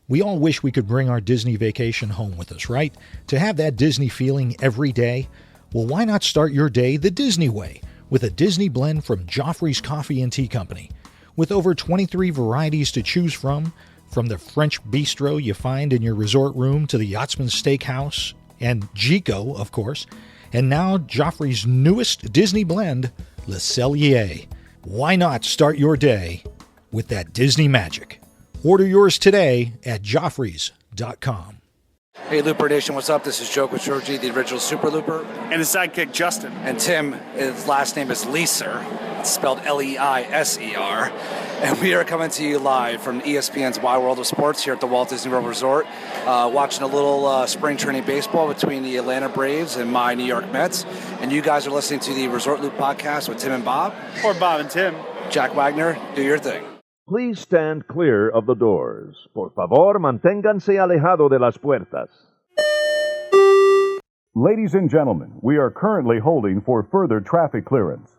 We all wish we could bring our Disney vacation home with us, right? To have that Disney feeling every day? Well, why not start your day the Disney way with a Disney blend from Joffrey's Coffee and Tea Company? With over 23 varieties to choose from the French bistro you find in your resort room to the Yachtsman's Steakhouse and Gico, of course, and now Joffrey's newest Disney blend, Le Cellier. Why not start your day with that Disney magic? Order yours today at Joffreys.com. Hey, Looper Nation, what's up? This is Joe Quattrochi, the original Super Looper. And his sidekick, Justin. And Tim, his last name is Leiser. It's spelled Leiser. And we are coming to you live from ESPN's Wide World of Sports here at the Walt Disney World Resort, watching a little spring training baseball between the Atlanta Braves and my New York Mets. And you guys are listening to the Resort Loop podcast with Tim and Bob. Or Bob and Tim. Jack Wagner, do your thing. Please stand clear of the doors. Por favor, manténganse alejado de las puertas. Ladies and gentlemen, we are currently holding for further traffic clearance.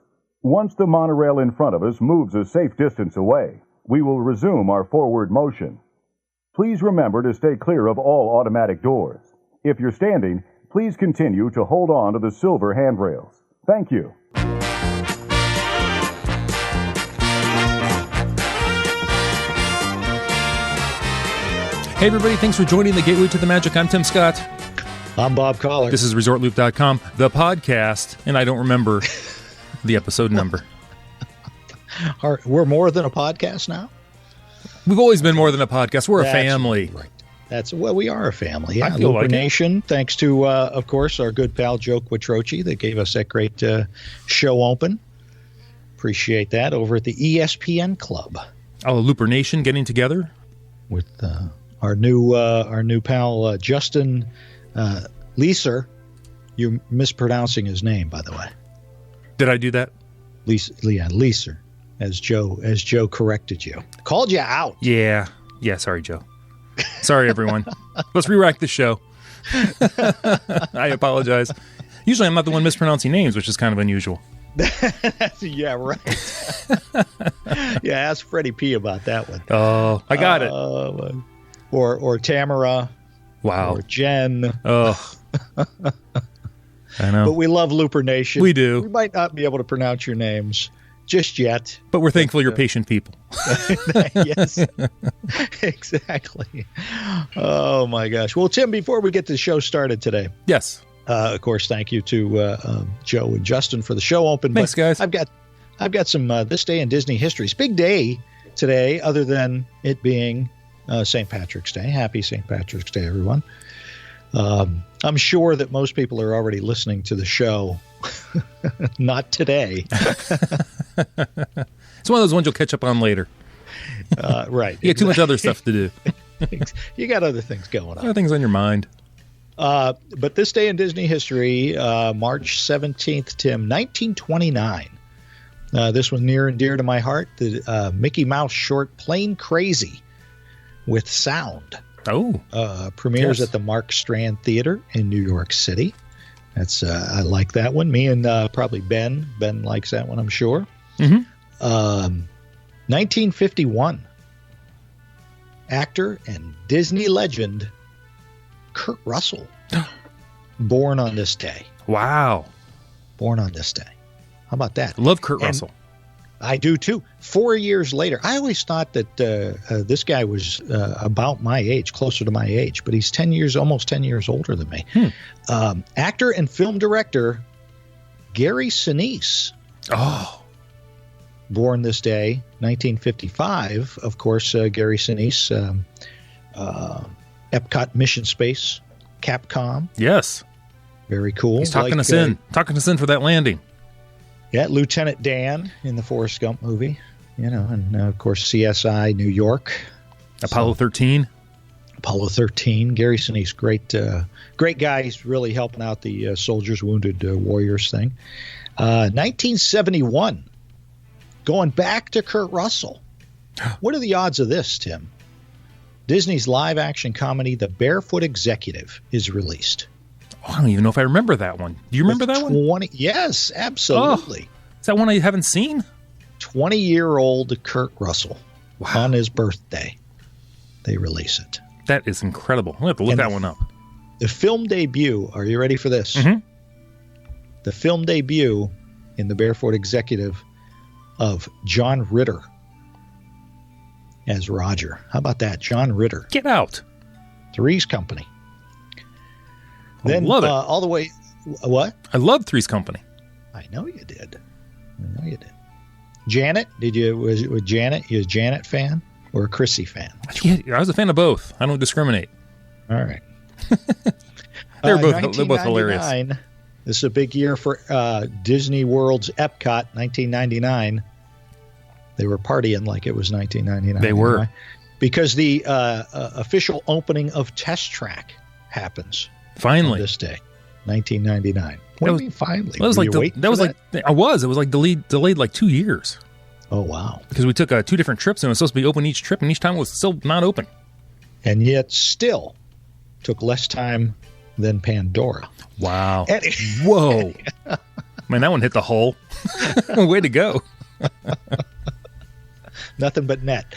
Once the monorail in front of us moves a safe distance away, we will resume our forward motion. Please remember to stay clear of all automatic doors. If you're standing, please continue to hold on to the silver handrails. Thank you. Hey everybody, thanks for joining the Gateway to the Magic. I'm Tim Scott. I'm Bob Collar. This is ResortLoop.com, the podcast, and I don't remember the episode number. We're more than a podcast now? We've always been more than a podcast. We're a family. Right. We are a family. Yeah, I feel Looper like Nation, thanks to, of course, our good pal Joe Quattrochi that gave us that great show open. Appreciate that over at the ESPN Club. Oh, Looper Nation getting together? With our new pal Justin Leiser. You're mispronouncing his name, by the way. Did I do that? Leiser, as Joe corrected you. Called you out. Yeah, sorry, Joe. Sorry, everyone. Let's re-rack the show. I apologize. Usually I'm not the one mispronouncing names, which is kind of unusual. Yeah, right. Yeah, ask Freddie P about that one. Oh, I got it. Or Tamara. Wow. Or Jen. Oh. I know. But we love Looper Nation. We do. We might not be able to pronounce your names just yet. But we're thankful you're patient people. Yes, exactly. Oh, my gosh. Well, Tim, before we get the show started today. Yes. Of course, thank you to Joe and Justin for the show open. Thanks, guys. I've got some This Day in Disney History. It's a big day today, other than it being St. Patrick's Day. Happy St. Patrick's Day, everyone. I'm sure that most people are already listening to the show. Not today. It's one of those ones you'll catch up on later. Right. You got too much other stuff to do. You got other things going on. Other things on your mind. But This Day in Disney History, March 17th, Tim, 1929. This was near and dear to my heart. The Mickey Mouse short Plain Crazy with sound. Premieres at the Mark Strand Theater in New York City. That's I like that one. Me and probably Ben. Ben likes that one, I'm sure. Mm-hmm. 1951. Actor and Disney legend Kurt Russell. Born on this day. Wow. Born on this day. How about that? Love Kurt Russell. I do too. 4 years later, I always thought that this guy was about my age, closer to my age, but he's almost 10 years older than me. Actor and film director Gary Sinise. Oh. Born this day, 1955. Of course, Gary Sinise, Epcot Mission Space, Capcom. Yes. Very cool. He's talking us in for that landing. Yeah, Lieutenant Dan in the Forrest Gump movie, and of course CSI New York. Apollo 13. Apollo 13. Gary Sinise, great guy. He's really helping out the Soldiers, Wounded Warriors thing. 1971, going back to Kurt Russell. What are the odds of this, Tim? Disney's live-action comedy The Barefoot Executive is released. Oh, I don't even know if I remember that one. Do you remember that one? Yes, absolutely. Oh, is that one I haven't seen? 20-year-old Kurt Russell. Wow. On his birthday, they release it. That is incredible. I'll have to look that one up. The film debut, are you ready for this? Mm-hmm. The film debut in the Barefoot Executive of John Ritter as Roger. How about that? John Ritter. Get out. Three's Company. I love it. All the way, what? I love Three's Company. I know you did. Janet, was Janet, you a Janet fan or a Chrissy fan? Yeah, I was a fan of both. I don't discriminate. All right. They're both hilarious. This is a big year for Disney World's Epcot, 1999. They were partying like it was 1999. They were. Because the official opening of Test Track happens. Finally. On this day, 1999. What do you mean finally? It was like delayed like 2 years. Oh, wow. Because we took 2 different trips and it was supposed to be open each trip, and each time it was still not open. And yet still took less time than Pandora. Wow. Whoa. Man, that one hit the hole. Way to go. Nothing but net.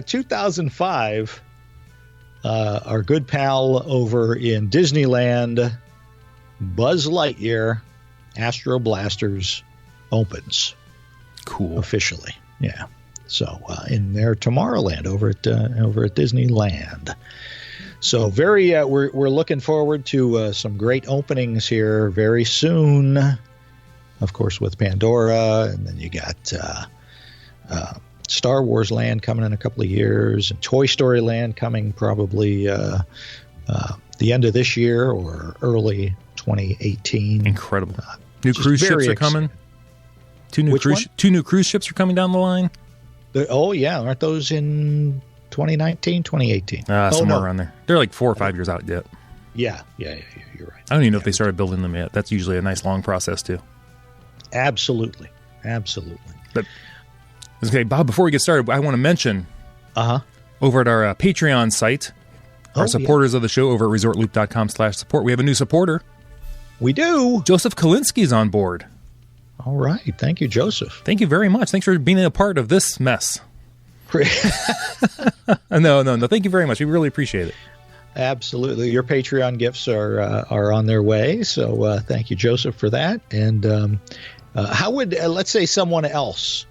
2005, our good pal over in Disneyland, Buzz Lightyear, Astro Blasters opens. Cool. Officially. Yeah. So in their Tomorrowland over at Disneyland. So we're looking forward to some great openings here very soon. Of course, with Pandora, and then you got Star Wars Land coming in a couple of years, and Toy Story Land coming probably the end of this year or early 2018. Incredible. New cruise ships are coming. Two new cruise ships are coming down the line. Aren't those in 2019, 2018? Somewhere around there. They're like 4 or 5 years out yet. Yeah, you're right. I don't even know if they started building them yet. That's usually a nice long process too. Absolutely. But okay, Bob, before we get started, I want to mention over at our Patreon site, our supporters of the show over at ResortLoop.com/support, we have a new supporter. We do. Joseph Kalinsky's on board. All right. Thank you, Joseph. Thank you very much. Thanks for being a part of this mess. No. Thank you very much. We really appreciate it. Absolutely. Your Patreon gifts are on their way. So thank you, Joseph, for that. And how would, let's say someone else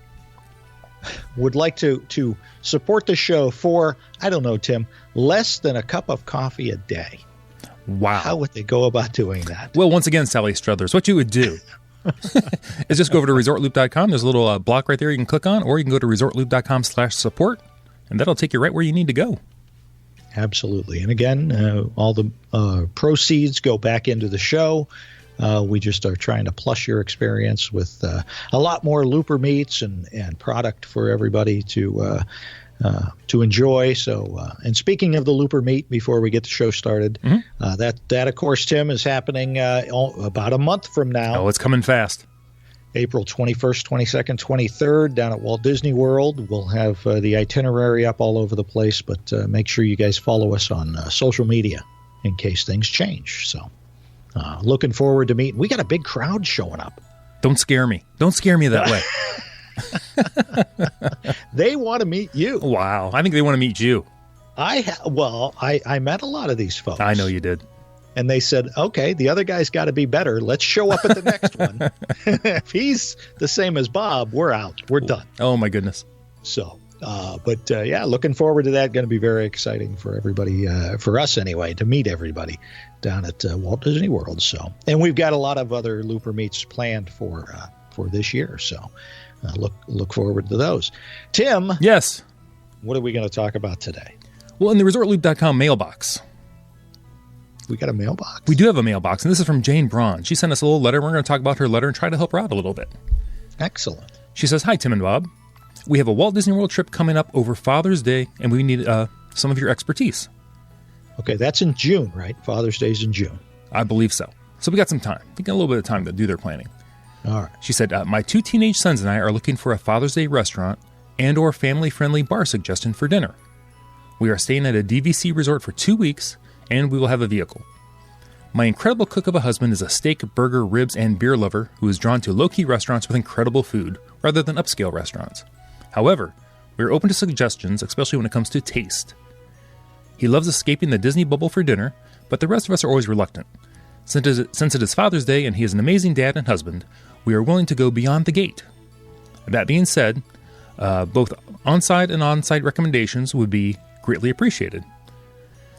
would like to support the show for, I don't know, Tim, less than a cup of coffee a day? Wow. How would they go about doing that? Well, once again, Sally Struthers, what you would do is just go over to ResortLoop.com. There's a little block right there you can click on, or you can go to ResortLoop.com/support, and that'll take you right where you need to go. Absolutely. And again, all the proceeds go back into the show. We just are trying to plush your experience with a lot more Looper meets and product for everybody to enjoy. So, and speaking of the Looper meet, before we get the show started, that of course, Tim, is happening about a month from now. Oh, it's coming fast. April 21st, 22nd, 23rd down at Walt Disney World. We'll have the itinerary up all over the place, but make sure you guys follow us on social media in case things change. So looking forward to meeting. We got a big crowd showing up. Don't scare me. Don't scare me that way. They want to meet you. Wow. I think they want to meet you. I met a lot of these folks. I know you did. And they said, okay, the other guy's got to be better. Let's show up at the next one. If he's the same as Bob, we're out. We're done. Oh, my goodness. So, looking forward to that. Going to be very exciting for everybody, for us anyway, to meet everybody down at Walt Disney World. So, and we've got a lot of other Looper meets planned for this year. So, look forward to those. Tim. Yes. What are we going to talk about today? Well, in the ResortLoop.com mailbox. We got a mailbox? We do have a mailbox, and this is from Jane Braun. She sent us a little letter. We're going to talk about her letter and try to help her out a little bit. Excellent. She says, "Hi, Tim and Bob. We have a Walt Disney World trip coming up over Father's Day, and we need some of your expertise." Okay, that's in June, right? Father's Day's in June. I believe so. So we got some time. We got a little bit of time to do their planning. All right. She said, "My 2 teenage sons and I are looking for a Father's Day restaurant and or family-friendly bar suggestion for dinner. We are staying at a DVC resort for 2 weeks, and we will have a vehicle. My incredible cook of a husband is a steak, burger, ribs, and beer lover who is drawn to low-key restaurants with incredible food rather than upscale restaurants. However, we are open to suggestions, especially when it comes to taste. He loves escaping the Disney bubble for dinner, but the rest of us are always reluctant. Since it is Father's Day and he is an amazing dad and husband, we are willing to go beyond the gate. That being said, both on-site and on-site recommendations would be greatly appreciated.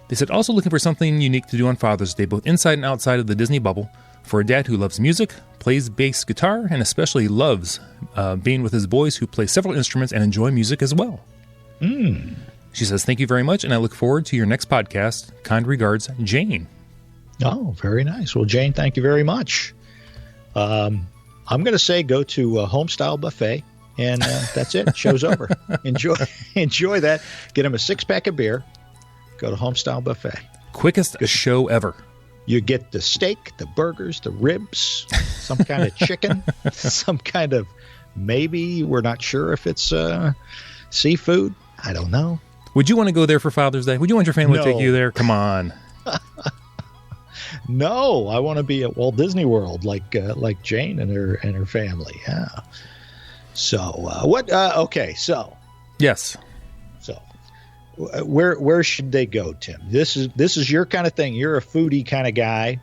They said also looking for something unique to do on Father's Day, both inside and outside of the Disney bubble, for a dad who loves music, plays bass guitar, and especially loves being with his boys who play several instruments and enjoy music as well. She says, thank you very much, and I look forward to your next podcast. Kind regards, Jane. Oh, very nice. Well, Jane, thank you very much. I'm going to say go to Homestyle Buffet, and that's it. Show's over. Enjoy that. Get him a 6-pack of beer. Go to Homestyle Buffet. Quickest show ever. You get the steak, the burgers, the ribs, some kind of chicken, some kind of, maybe, we're not sure if it's seafood. I don't know. Would you want to go there for Father's Day? Would you want your family to take you there? Come on. No, I want to be at Walt Disney World like Jane and her family. Yeah. So what? Okay. So yes. So where should they go, Tim? This is your kind of thing. You're a foodie kind of guy.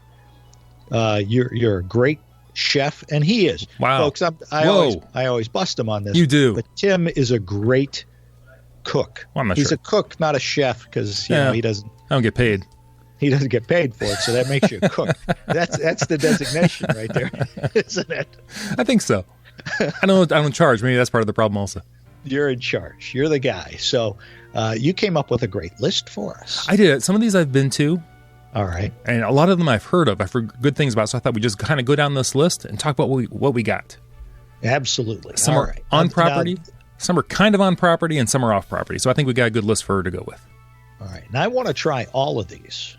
You're a great chef, and he is. Wow, folks. I always bust him on this. You do, but Tim is a great cook. Well, I'm not He's sure. a cook, not a chef, because you know he doesn't. I don't get paid. He doesn't get paid for it, so that makes you a cook. That's the designation right there, isn't it? I think so. I don't charge. Maybe that's part of the problem also. You're in charge. You're the guy. So you came up with a great list for us. I did. Some of these I've been to. All right. And a lot of them I've heard of. I've heard good things about. So I thought we'd just kind of go down this list and talk about what we got. Absolutely. Some are on property. Some are kind of on property, and some are off property. So I think we got a good list for her to go with. All right. And I want to try all of these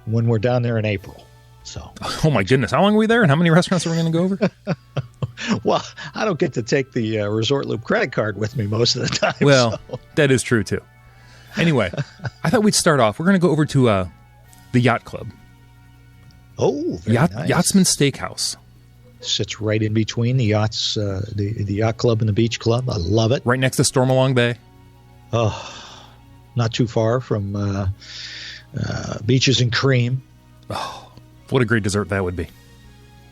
when we're down there in April. So. Oh my goodness. How long are we there and how many restaurants are we going to go over? Well, I don't get to take the Resort Loop credit card with me most of the time. Well, that is true too. Anyway, I thought we'd start off. We're going to go over to the Yacht Club. Oh, very nice. Yachtsman Steakhouse. Sits right in between the yachts, the Yacht Club and the Beach Club. I love it. Right next to Stormalong Bay. Oh, not too far from Beaches and Cream. Oh, what a great dessert that would be.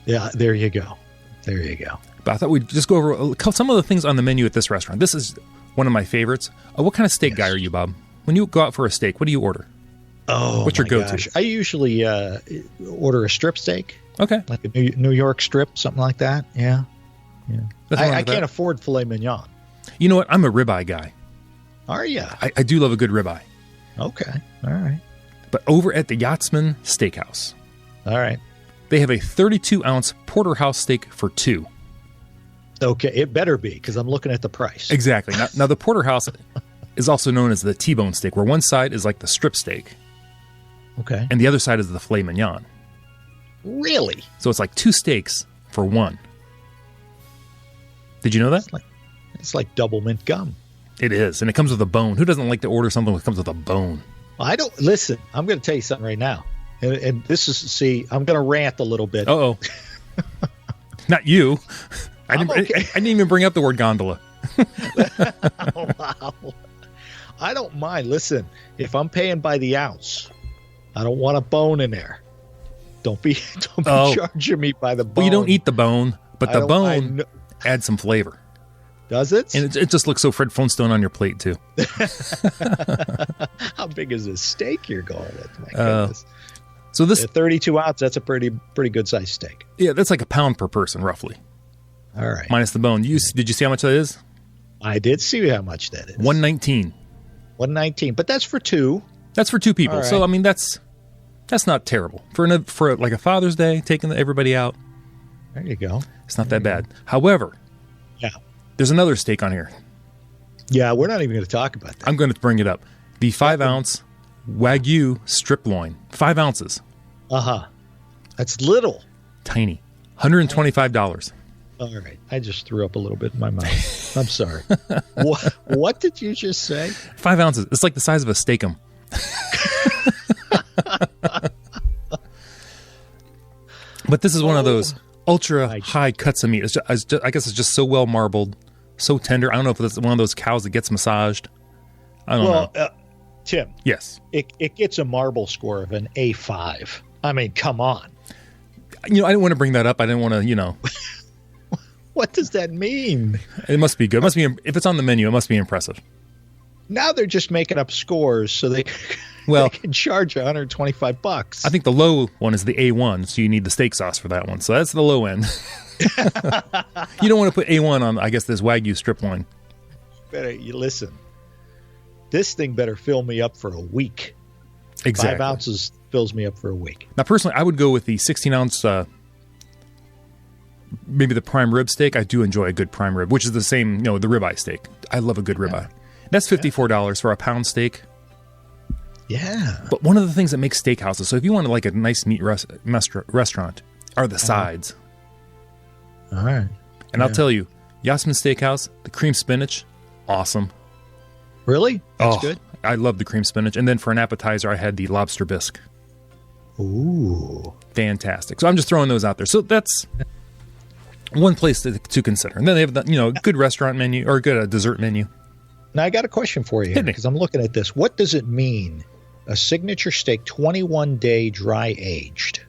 Yeah, there you go. There you go. But I thought we'd just go over some of the things on the menu at this restaurant. This is one of my favorites. What kind of steak guy are you, Bob? When you go out for a steak, what do you order? Oh, what's your go-to? Gosh. I usually order a strip steak. Okay. Like a New York strip, something like that. Yeah. I can't afford filet mignon. You know what? I'm a ribeye guy. Are you? I do love a good ribeye. Okay. All right. But over at the Yachtsman Steakhouse. All right. They have a 32-ounce porterhouse steak for $2. Okay, it better be, because I'm looking at the price. Exactly. Now the porterhouse is also known as the T-bone steak, where one side is like the strip steak. Okay. And the other side is the filet mignon. Really? So it's like 2 steaks for one. Did you know that? It's like double mint gum. It is, and it comes with a bone. Who doesn't like to order something that comes with a bone? I don't. Listen, I'm going to tell you something right now. And this is, I'm going to rant a little bit. Uh-oh. Not you. I didn't even bring up the word gondola. Oh, wow. I don't mind. Listen, if I'm paying by the ounce, I don't want a bone in there. Don't be charging me by the bone. Well, you don't eat the bone, but the bone adds some flavor. Does it? And it just looks so Fred Flintstone on your plate, too. How big is this steak you're going with? My goodness. So this 32 ounce, that's a pretty good sized steak. Yeah, that's like a pound per person, roughly. All right. Minus the bone. Did you see how much that is? I did see how much that is. $119. $119, but that's for 2. That's for 2 people. Right. So I mean that's not terrible for like a Father's Day, taking everybody out. There you go. It's not that bad. However, there's another steak on here. Yeah, we're not even going to talk about that. I'm going to bring it up. The 5-ounce Wagyu strip loin, 5 ounces. That's little. Tiny. $125. All right. I just threw up a little bit in my mouth. I'm sorry. What did you just say? 5 ounces. It's like the size of a steakum. But this is one of those ultra high cuts of meat. I guess it's just so well marbled, so tender. I don't know if it's one of those cows that gets massaged. I don't know. Tim, Yes. it gets a marble score of an A5. I mean, come on. I didn't want to bring that up. I didn't want to, What does that mean? It must be good. It must be, if it's on the menu, it must be impressive. Now they're just making up scores so they can charge $125. I think the low one is the A1, so you need the steak sauce for that one. So that's the low end. You don't want to put A1 on, I guess, this Wagyu strip loin. You listen. This thing better fill me up for a week. Exactly. 5 ounces fills me up for a week. Now, personally, I would go with the 16-ounce, maybe the prime rib steak. I do enjoy a good prime rib, which is the same, the ribeye steak. I love a good ribeye. That's $54 for a pound steak. Yeah. But one of the things that makes steakhouses, so if you want a nice meat restaurant, are the sides. All right. And I'll tell you, Yachtsman Steakhouse, the cream spinach, awesome. Really? That's good? I love the cream spinach. And then for an appetizer, I had the lobster bisque. Ooh. Fantastic. So I'm just throwing those out there. So that's one place to consider. And then they have the, good restaurant menu or good dessert menu. Now, I got a question for you here because I'm looking at this. What does it mean, a signature steak 21-day dry aged?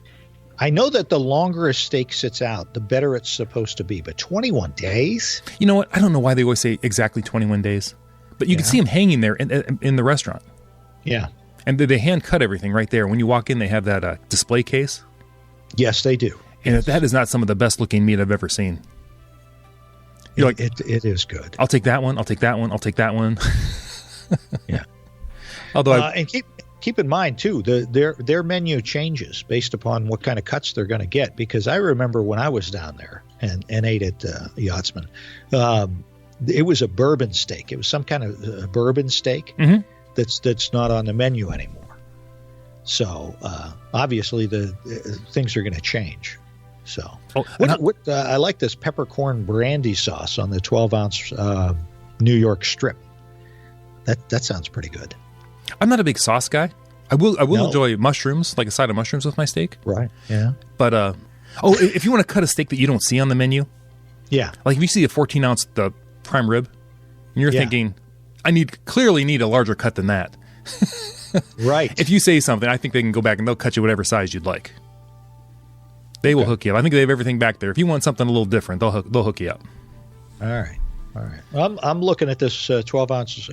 I know that the longer a steak sits out, the better it's supposed to be. But 21 days? You know what? I don't know why they always say exactly 21 days. But you can see them hanging there in the restaurant. Yeah. And they hand cut everything right there. When you walk in, they have that display case. Yes, they do. And that is not some of the best looking meat I've ever seen. You're like, it is good. I'll take that one. I'll take that one. I'll take that one. Yeah. Although, and keep in mind too, their menu changes based upon what kind of cuts they're going to get. Because I remember when I was down there and ate at Yachtsman, it was a bourbon steak. It was some kind of bourbon steak that's not on the menu anymore. So obviously the things are going to change. So I like this peppercorn brandy sauce on the 12-ounce New York strip. That sounds pretty good. I'm not a big sauce guy. I will enjoy mushrooms, like a side of mushrooms with my steak. Right. Yeah. But if you want to cut a steak that you don't see on the menu, yeah, like if you see a 14-ounce the prime rib, and you're thinking, I clearly need a larger cut than that. Right. If you say something, I think they can go back and they'll cut you whatever size you'd like. They will hook you up. I think they have everything back there. If you want something a little different, they'll hook you up. All right. Well, I'm looking at this 12-ounce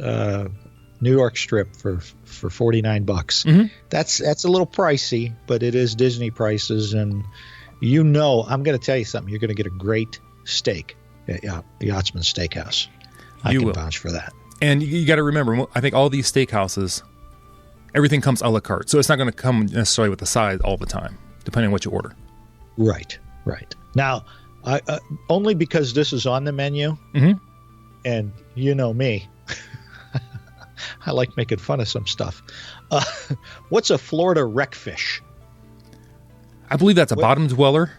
New York strip for $49. Mm-hmm. That's a little pricey, but it is Disney prices, and I'm going to tell you something. You're going to get a great steak at Yachtsman Steakhouse. I can vouch for that. And you got to remember, I think all these steakhouses, everything comes a la carte, so it's not going to come necessarily with the side all the time, depending on what you order. Right. Now, only because this is on the menu, and you know me, I like making fun of some stuff. What's a Florida wreckfish? I believe that's a bottom dweller.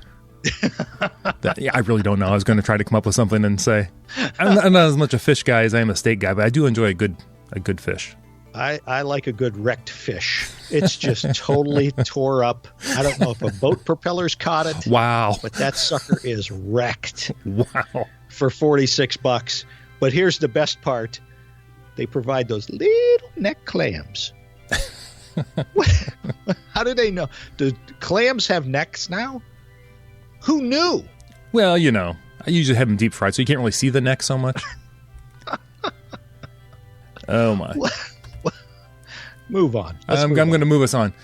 I really don't know. I was going to try to come up with something and say, I'm not as much a fish guy as I am a steak guy, but I do enjoy a good fish. I like a good wrecked fish. It's just totally tore up. I don't know if a boat propeller's caught it. Wow. But that sucker is wrecked. Wow. For $46. But here's the best part. They provide those little neck clams. How do they know? Do clams have necks now? Who knew? Well, I usually have them deep fried, so you can't really see the neck so much. Oh, my. Move on. I'm going to move us on.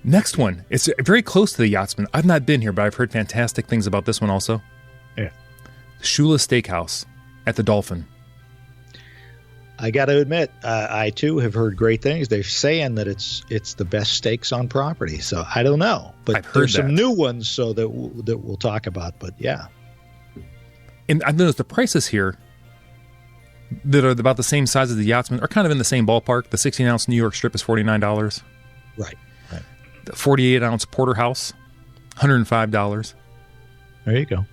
Next one. It's very close to the Yachtsman. I've not been here, but I've heard fantastic things about this one also. Yeah. Shula Steakhouse at the Dolphin. I got to admit, I too have heard great things. They're saying that it's the best steaks on property. So I don't know, but there's some new ones that we'll talk about. But yeah, and I've noticed the prices here that are about the same size as the Yachtsman are kind of in the same ballpark. The 16-ounce New York strip is $49. Right. The 48-ounce porterhouse, $105. There you go.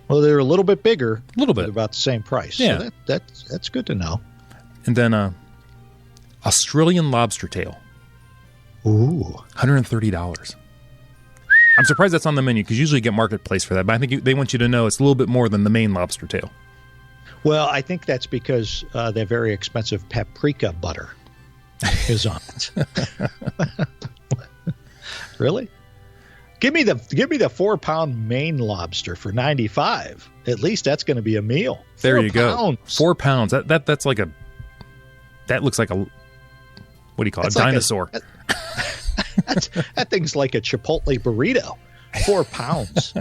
Well, they're a little bit bigger. A little bit. About the same price. Yeah. So that's good to know. And then Australian lobster tail. Ooh. $130. I'm surprised that's on the menu because usually you get Marketplace for that. But I think they want you to know it's a little bit more than the main lobster tail. Well, I think that's because they're very expensive paprika butter. is on it. Really? Give me the 4-pound Maine lobster for $95. At least that's going to be a meal. There you 4 pounds. go. 4 pounds. That's like that looks like a, what do you call it? A dinosaur. That thing's like a Chipotle burrito. 4 pounds.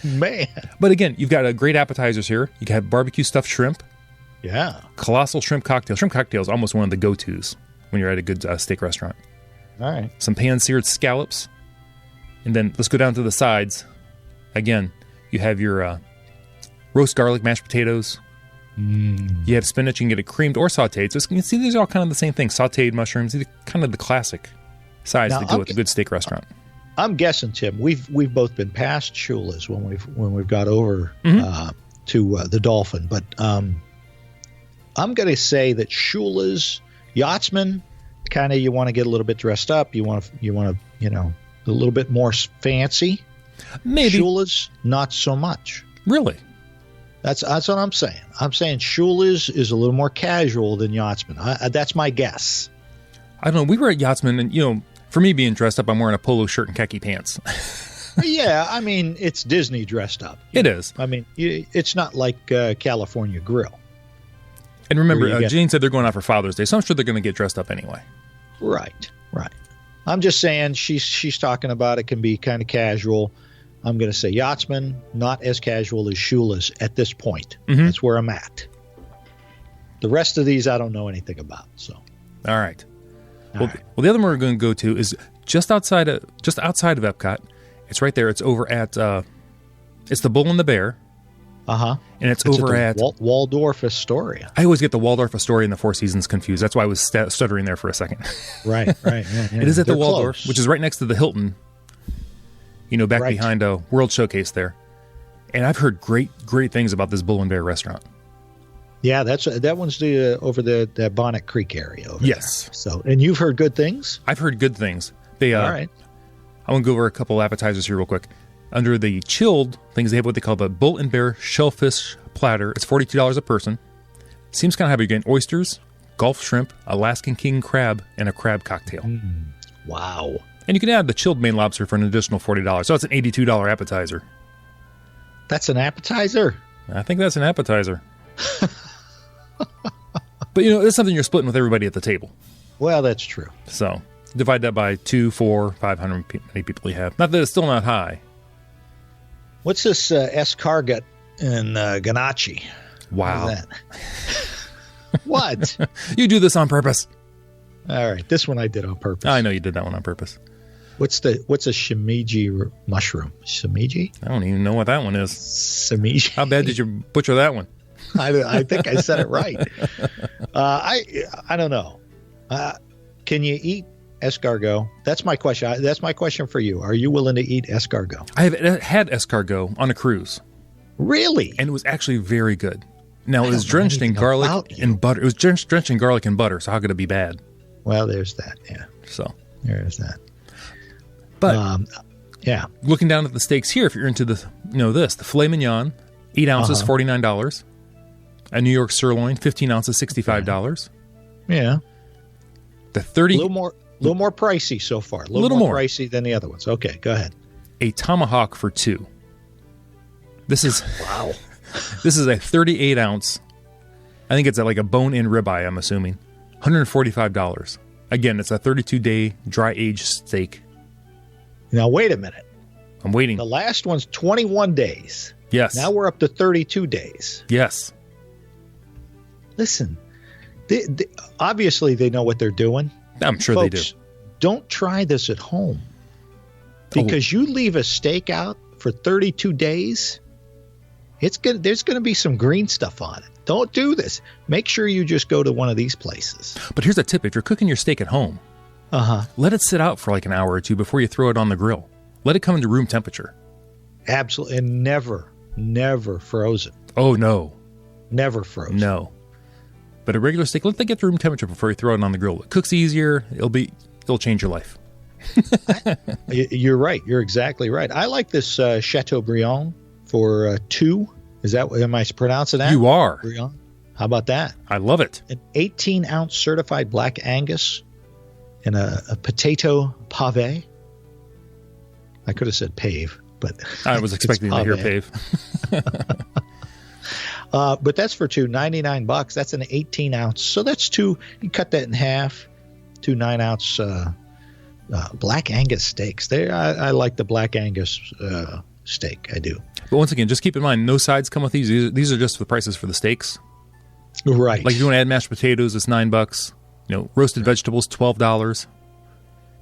Man. But again, you've got great appetizers here. You have barbecue stuffed shrimp. Yeah. Colossal shrimp cocktail. Shrimp cocktail is almost one of the go-tos when you're at a good steak restaurant. All right. Some pan-seared scallops. And then let's go down to the sides. Again, you have your roast garlic mashed potatoes. You have spinach. You can get it creamed or sauteed. So you can see these are all kind of the same thing. Sauteed mushrooms. These are kind of the classic sides that go with a good steak restaurant. I'm guessing, Tim, we've both been past Shula's when we've got over to the Dolphin, but I'm going to say that Shula's Yachtsman, kind of you want to get a little bit dressed up, you want to a little bit more fancy. Maybe Shula's not so much. Really. That's what I'm saying. I'm saying Shula's is a little more casual than Yachtsman. That's my guess. I don't know. We were at Yachtsman, and for me being dressed up, I'm wearing a polo shirt and khaki pants. Yeah, I mean, it's Disney dressed up. It is. I mean, it's not like California Grill. And remember, Jane said they're going out for Father's Day, so I'm sure they're going to get dressed up anyway. Right. I'm just saying she's talking about it can be kind of casual. I'm going to say Yachtsman, not as casual as Shula's at this point. That's where I'm at. The rest of these I don't know anything about. So. All right. Well, the other one we're going to go to is just outside of Epcot. It's right there. It's over at it's the Bull and the Bear. And it's over at Waldorf Astoria. I always get the Waldorf Astoria and the Four Seasons confused. That's why I was stuttering there for a second. Right. Yeah. It is at the Waldorf, close. Which is right next to the Hilton. Back behind a World Showcase there. And I've heard great things about this Bull and Bear restaurant. Yeah, that one's over the Bonnet Creek area over there. So, and you've heard good things? I've heard good things. All right. I want to go over a couple appetizers here real quick. Under the chilled things, they have what they call the Bull and Bear Shellfish Platter. It's $42 a person. Seems kind of heavy. You're getting oysters, Gulf shrimp, Alaskan king crab, and a crab cocktail. Wow. And you can add the chilled Maine lobster for an additional $40. So it's an $82 appetizer. That's an appetizer? I think that's an appetizer. But, it's something you're splitting with everybody at the table. Well, that's true. So divide that by 2, 4, 500 many people you have. Not that it's still not high. What's this escargot and ganache? Wow. What is that? What? You do this on purpose. All right. This one I did on purpose. I know you did that one on purpose. What's a shimiji mushroom? Shimiji? I don't even know what that one is. Shimiji. How bad did you butcher that one? I think I said it right. I don't know. Can you eat escargot? That's my question. That's my question for you. Are you willing to eat escargot? I have had escargot on a cruise. Really? And it was actually very good. Now, it was drenched in garlic and butter. It was drenched in garlic and butter, so how could it be bad? Well, there's that, yeah. So there's that. But yeah, looking down at the steaks here, if you're into the the filet mignon, 8 ounces, $49. A New York sirloin, 15 ounces, $65. Yeah. The 30 a little more pricey so far. A little more pricey than the other ones. Okay, go ahead. A tomahawk for $2. This is wow. This is a 38 ounce. I think it's like a bone-in ribeye, I'm assuming. $145. Again, it's a 32-day dry-aged steak. Now, wait a minute. I'm waiting. The last one's 21 days. Yes. Now we're up to 32 days. Yes. Listen, obviously they know what they're doing. I'm sure Folks, they do. Don't try this at home. Because you leave a steak out for 32 days, there's going to be some green stuff on it. Don't do this. Make sure you just go to one of these places. But here's a tip. If you're cooking your steak at home, let it sit out for like an hour or two before you throw it on the grill. Let it come into room temperature. Absolutely. And never frozen. Oh, no. Never frozen. No. But a regular steak, let it get to room temperature before you throw it on the grill. It cooks easier. It'll change your life. You're right. You're exactly right. I like this Chateaubriand for $2. Am I pronouncing that? You are. Briand? How about that? I love it. An 18-ounce certified black Angus and a potato pave. I could have said pave, but I was expecting to hear pave. But that's for $2.99. That's an 18-ounce. So that's two. You cut that in half. 2 9-ounce black Angus steaks. I like the black Angus steak. I do. But once again, just keep in mind, no sides come with these. These are just the prices for the steaks. Right. Like if you want to add mashed potatoes, it's $9. Roasted vegetables, $12.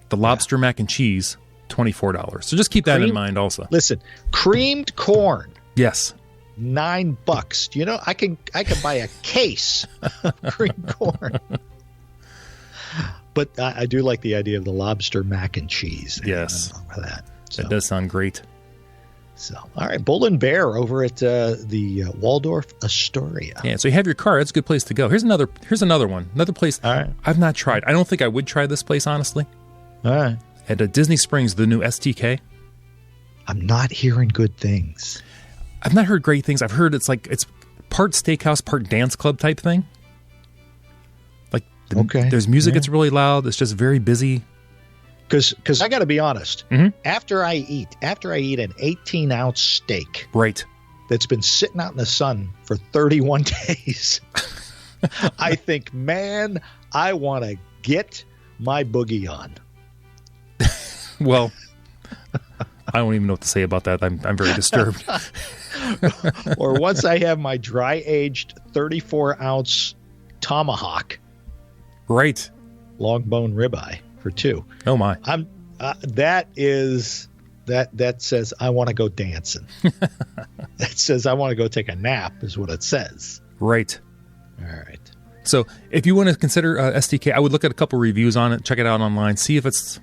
The lobster mac and cheese, $24. So just keep that in mind also. Listen, creamed corn. Yes. $9. Do you know I can buy a case of creamed corn. But I do like the idea of the lobster mac and cheese. Yes. That. So. That does sound great. So, all right, Bull and Bear over at the Waldorf Astoria. Yeah, so you have your car. That's a good place to go. Here's another one. Another place I've not tried. I don't think I would try this place, honestly. All right. At Disney Springs, the new STK. I'm not hearing good things. I've not heard great things. I've heard it's part steakhouse, part dance club type thing. There's music that's really loud. It's just very busy. Because I got to be honest, mm-hmm. after I eat an 18-ounce steak, right, that's been sitting out in the sun for 31 days, I think, man, I want to get my boogie on. Well, I don't even know what to say about that. I'm very disturbed. Or once I have my dry-aged 34-ounce tomahawk, right, long bone ribeye. For 2. Oh my! That says I want to go dancing. That says I want to go take a nap is what it says. Right. All right. So if you want to consider STK, I would look at a couple reviews on it. Check it out online. See if it's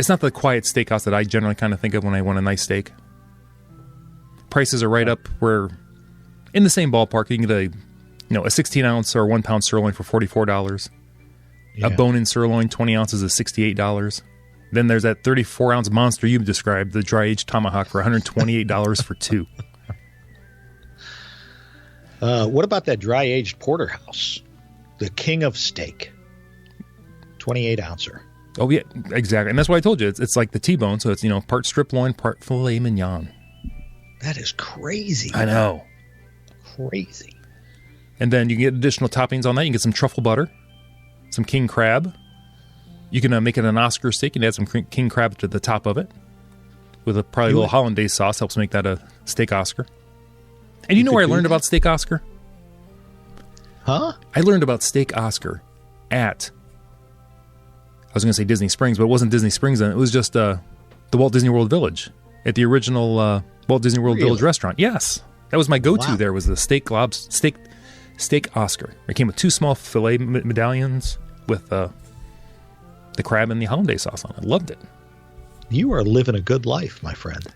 not the quiet steakhouse that I generally kind of think of when I want a nice steak. Prices are right up. We're in the same ballpark. You can get a 16-ounce or 1-pound sirloin for $44. Yeah. A bone-in sirloin, 20 ounces, is $68. Then there's that 34-ounce monster you've described, the dry-aged tomahawk, for $128 for 2. What about that dry-aged porterhouse? The king of steak. 28-ouncer. Oh, yeah, exactly. And that's why I told you. It's like the T-bone, so it's, part strip loin, part filet mignon. That is crazy. I know. Crazy. And then you can get additional toppings on that. You can get some truffle butter. Some king crab. You can make it an Oscar steak and add some king crab to the top of it with probably a little hollandaise sauce. Helps make that a steak Oscar. And you know where I learned about steak Oscar? Huh? I learned about steak Oscar at, I was going to say Disney Springs, but it wasn't Disney Springs then. It was just the Walt Disney World Village at the original Walt Disney World Village restaurant. Yes. That was my go-to there, was the steak Oscar. It came with 2 small filet medallions with the crab and the hollandaise sauce on it. Loved it. You are living a good life, my friend.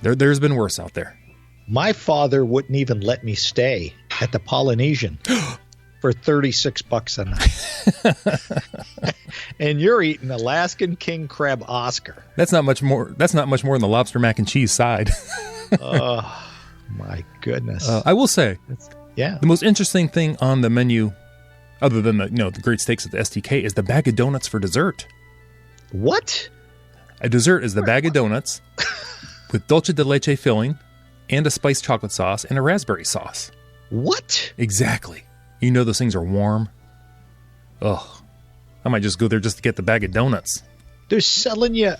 There's been worse out there. My father wouldn't even let me stay at the Polynesian for $36 a night. And you're eating Alaskan king crab Oscar. That's not much more than the lobster mac and cheese side. Oh, my goodness. I will say, yeah, the most interesting thing on the menu, other than the great steaks at the STK, is the bag of donuts for dessert. What? A dessert is the bag of donuts with dulce de leche filling and a spiced chocolate sauce and a raspberry sauce. What? Exactly. You know those things are warm. Ugh. I might just go there just to get the bag of donuts. They're selling you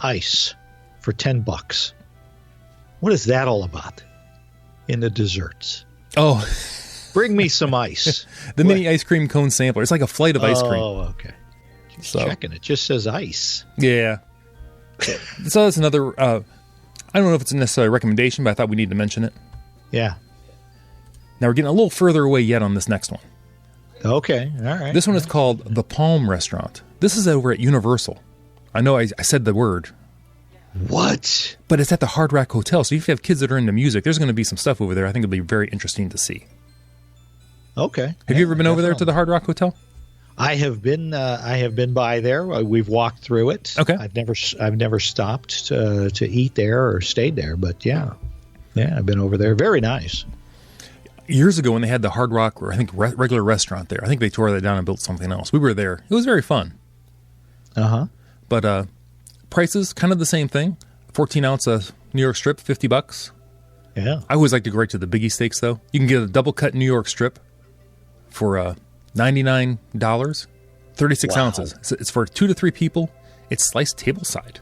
ice for $10. What is that all about? In the desserts. Oh. Bring me some ice. Mini ice cream cone sampler. It's like a flight of ice cream. Oh, okay. Just checking. It just says ice. Yeah. So that's another, I don't know if it's necessarily a recommendation, but I thought we need to mention it. Yeah. Now we're getting a little further away yet on this next one. Okay. All right. This one is called The Palm Restaurant. This is over at Universal. I know I said the word. What? But it's at the Hard Rock Hotel. So if you have kids that are into music, there's going to be some stuff over there I think it'll be very interesting to see. Okay. Have you ever been over there to the Hard Rock Hotel? I have been by there. We've walked through it. Okay. I've never stopped to eat there or stayed there, but yeah, I've been over there. Very nice. Years ago when they had the Hard Rock, or I think regular restaurant there, I think they tore that down and built something else. We were there. It was very fun. Uh-huh. But prices, kind of the same thing. 14-ounce New York strip, $50. Yeah. I always like to go right to the biggie steaks, though. You can get a double-cut New York strip for $99, 36 ounces. It's for 2 to 3 people. It's sliced table side.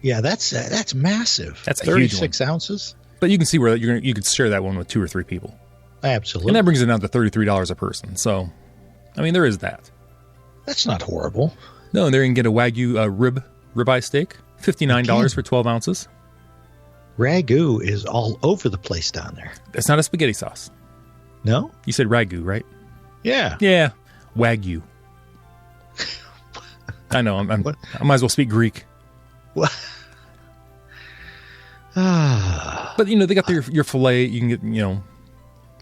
Yeah, that's massive. That's a huge one. 36 ounces? But you can see where you could share that one with 2 or 3 people. Absolutely. And that brings it down to $33 a person. So, I mean, there is that. That's not horrible. No, and there you can get a Wagyu ribeye steak, $59 for 12 ounces. Ragu is all over the place down there. It's not a spaghetti sauce. No? You said ragu, right? Yeah. Yeah, Wagyu. I know. I might as well speak Greek. What? But, they got your filet. You can get,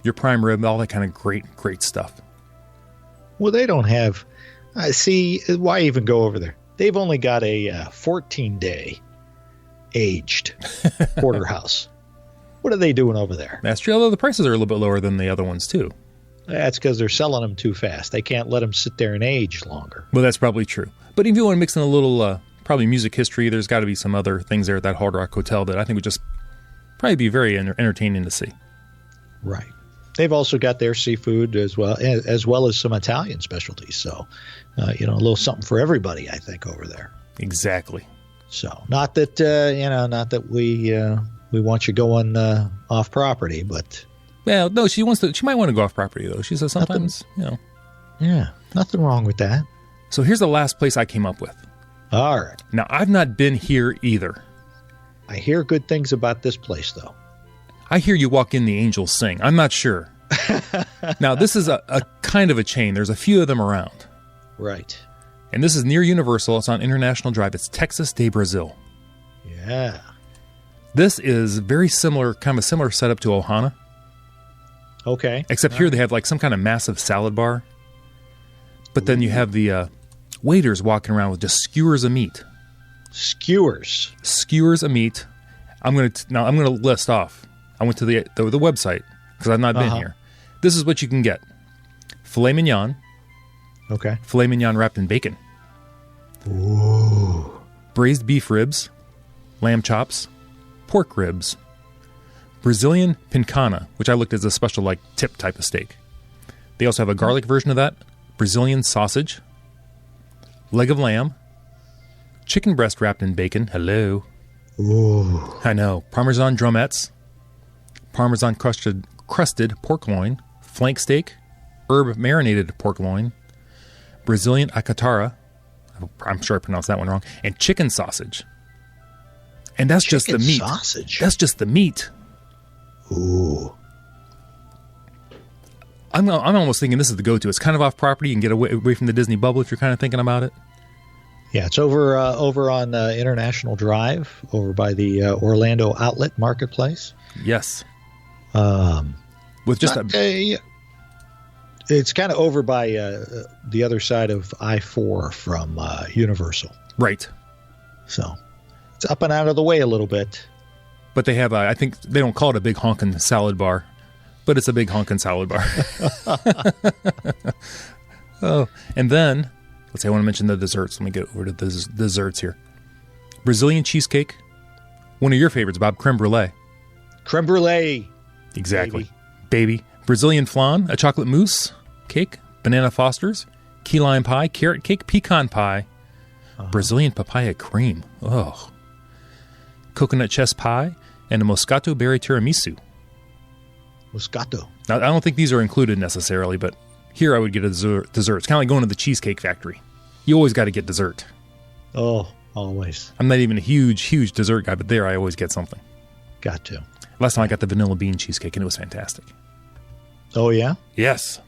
your prime rib, all that kind of great stuff. Well, they don't have... see, why even go over there? They've only got a 14-day aged porterhouse. What are they doing over there? That's true, although the prices are a little bit lower than the other ones, too. That's because they're selling them too fast. They can't let them sit there and age longer. Well, that's probably true. But if you want to mix in a little, probably music history, there's got to be some other things there at that Hard Rock Hotel that I think would just probably be very entertaining to see. Right. They've also got their seafood as well as some Italian specialties. So, a little something for everybody, I think, over there. Exactly. So, not that we want you going off property, but well, no, she might want to go off property though. She says sometimes, Yeah, nothing wrong with that. So here's the last place I came up with. All right. Now, I've not been here either. I hear good things about this place, though. I hear you walk in, the angels sing. I'm not sure. Now, this is a kind of a chain. There's a few of them around. Right. And this is near Universal. It's on International Drive. It's Texas de Brazil. Yeah. This is very similar, kind of a similar setup to Ohana. Okay. Except here they have like some kind of massive salad bar. But then you have the waiters walking around with just skewers of meat. Skewers of meat. I'm gonna list off. I went to the website because I've not been here. This is what you can get: filet mignon. Okay. Filet mignon wrapped in bacon. Ooh. Braised beef ribs, lamb chops, pork ribs, Brazilian picanha, which I looked at as a special like tip type of steak. They also have a garlic version of that, Brazilian sausage, leg of lamb, chicken breast wrapped in bacon. Hello. Ooh. I know. Parmesan drumettes, Parmesan crusted pork loin, flank steak, herb marinated pork loin, Brazilian acatara, I'm sure I pronounced that one wrong, and chicken sausage. And that's just the meat. Sausage. That's just the meat. Ooh. I'm almost thinking this is the go-to. It's kind of off property. You can get away from the Disney bubble if you're kind of thinking about it. Yeah, it's over on International Drive, over by the Orlando Outlet Marketplace. Yes. With just it's kind of over by the other side of I-4 from Universal. Right. So it's up and out of the way a little bit. But they have, I think they don't call it a big honkin' salad bar, but it's a big honkin' salad bar. Oh, and then, let's say I want to mention the desserts. Let me get over to the desserts here. Brazilian cheesecake. One of your favorites, Bob, creme brulee. Creme brulee. Exactly. Baby. Brazilian flan, a chocolate mousse cake, banana Fosters, key lime pie, carrot cake, pecan pie, Brazilian papaya cream. Oh. Coconut chess pie, and a Moscato berry tiramisu. Moscato. Now, I don't think these are included necessarily, but here I would get a dessert. It's kind of like going to the Cheesecake Factory. You always got to get dessert. Oh, always. I'm not even a huge dessert guy, but there I always get something. Got to. Last time I got the vanilla bean cheesecake, and it was fantastic. Oh, yeah? Yes.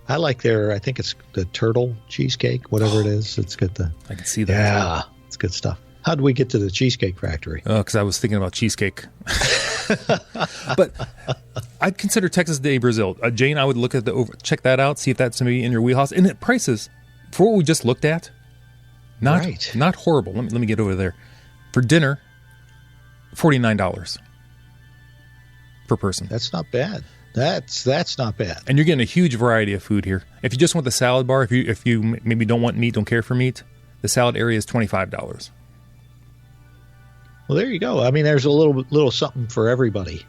I like I think it's the turtle cheesecake, whatever it is. It's got I can see that. Yeah, it's good stuff. How did we get to the Cheesecake Factory? Oh, because I was thinking about cheesecake. But I'd consider Texas de Brazil. Jane, I would look at check that out, see if that's maybe in your wheelhouse. And the prices, for what we just looked at, not horrible. Let me get over there. For dinner, $49 per person. That's not bad. That's not bad. And you're getting a huge variety of food here. If you just want the salad bar, if you maybe don't want meat, don't care for meat, the salad area is $25. Well, there you go. I mean, there's a little something for everybody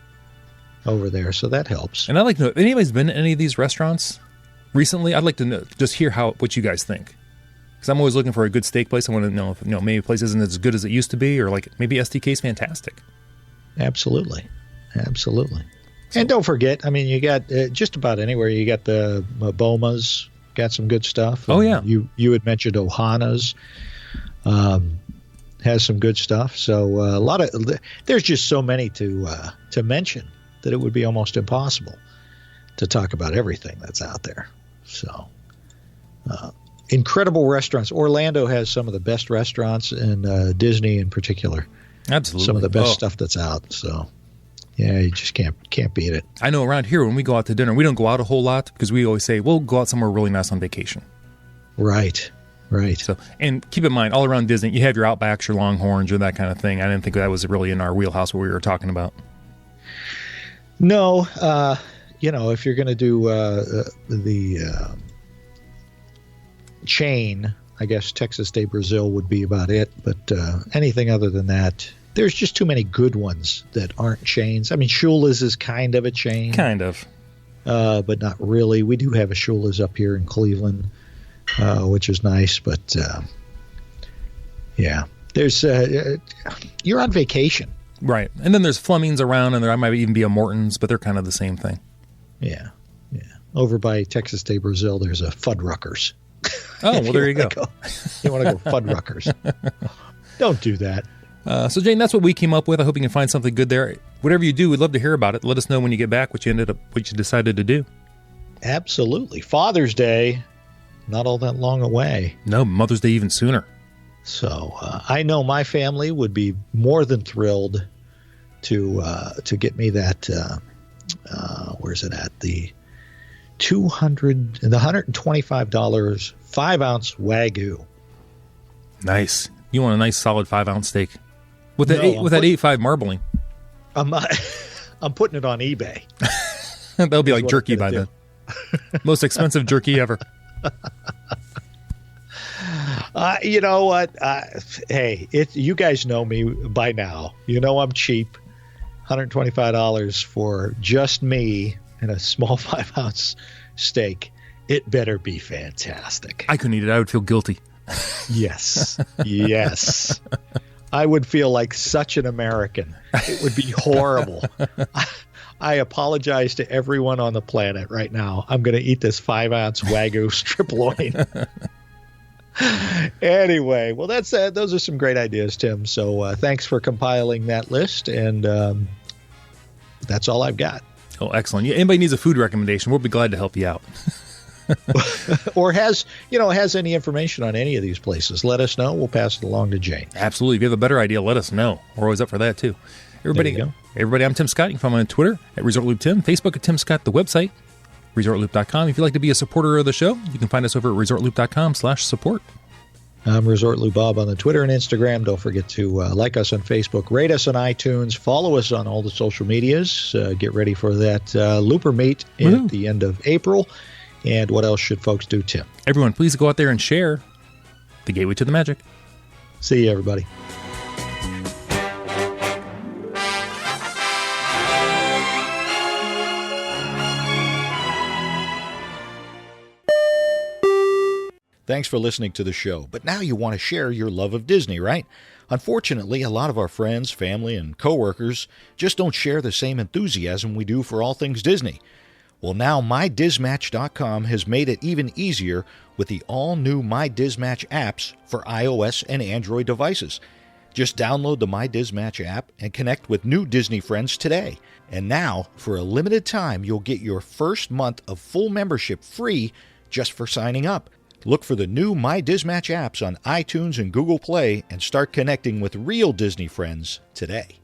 over there, so that helps. And I'd like to know, if anybody's been to any of these restaurants recently, I'd like to know, just hear what you guys think. Because I'm always looking for a good steak place. I want to know if maybe a place isn't as good as it used to be, or like maybe STK's fantastic. Absolutely. And don't forget, I mean, you got just about anywhere. You got the Boma's, got some good stuff. Oh, yeah. You had mentioned Ohana's. Has some good stuff. So there's just so many to mention that it would be almost impossible to talk about everything that's out there. So incredible restaurants. Orlando has some of the best restaurants, and Disney in particular. Absolutely. Some of the best stuff that's out. So yeah, you just can't beat it. I know around here when we go out to dinner, we don't go out a whole lot because we always say we'll go out somewhere really nice on vacation. Right. So, and keep in mind, all around Disney, you have your Outbacks, your Longhorns, or that kind of thing. I didn't think that was really in our wheelhouse what we were talking about. No, if you're going to do the chain, I guess Texas de Brazil would be about it. But anything other than that, there's just too many good ones that aren't chains. I mean, Shula's is kind of a chain. Kind of. But not really. We do have a Shula's up here in Cleveland. Which is nice, but yeah, there's you're on vacation, right? And then there's Fleming's around, and there might even be a Morton's, but they're kind of the same thing. Yeah. Over by Texas de Brazil, there's a Fuddruckers. Oh, well, there you go. You want to go Fuddruckers? Don't do that. So, Jane, that's what we came up with. I hope you can find something good there. Whatever you do, we'd love to hear about it. Let us know when you get back what you decided to do. Absolutely. Father's Day. Not all that long away. No, Mother's Day even sooner. So I know my family would be more than thrilled to get me that. Where's it at? The $125 5-ounce Wagyu. Nice. You want a nice solid 5-ounce steak with that 8.5 marbling. I'm putting it on eBay. That'll be like jerky by then. Most expensive jerky ever. You know what? Hey, you guys know me by now. You know I'm cheap. $125 for just me and a small 5-ounce steak. It better be fantastic. I couldn't eat it. I would feel guilty. Yes. I would feel like such an American. It would be horrible. I apologize to everyone on the planet right now. I'm going to eat this 5-ounce Wagyu strip loin. Anyway, well, those are some great ideas, Tim. So thanks for compiling that list, and that's all I've got. Oh, excellent. Yeah, anybody needs a food recommendation, we'll be glad to help you out. Or has any information on any of these places, let us know. We'll pass it along to Jane. Absolutely. If you have a better idea, let us know. We're always up for that, too. Everybody, I'm Tim Scott. You can find me on Twitter at ResortLoop10, Facebook at Tim Scott, the website, ResortLoop.com. If you'd like to be a supporter of the show, you can find us over at ResortLoop.com/support. I'm ResortLoop Bob on the Twitter and Instagram. Don't forget to like us on Facebook, rate us on iTunes, follow us on all the social medias. Get ready for that Looper Meet at the end of April. And what else should folks do, Tim? Everyone, please go out there and share the gateway to the magic. See you, everybody. Thanks for listening to the show. But now you want to share your love of Disney, right? Unfortunately, a lot of our friends, family, and coworkers just don't share the same enthusiasm we do for all things Disney. Well, now MyDizMatch.com has made it even easier with the all-new MyDizMatch apps for iOS and Android devices. Just download the MyDizMatch app and connect with new Disney friends today. And now, for a limited time, you'll get your first month of full membership free just for signing up. Look for the new MyDizMatch apps on iTunes and Google Play and start connecting with real Disney friends today.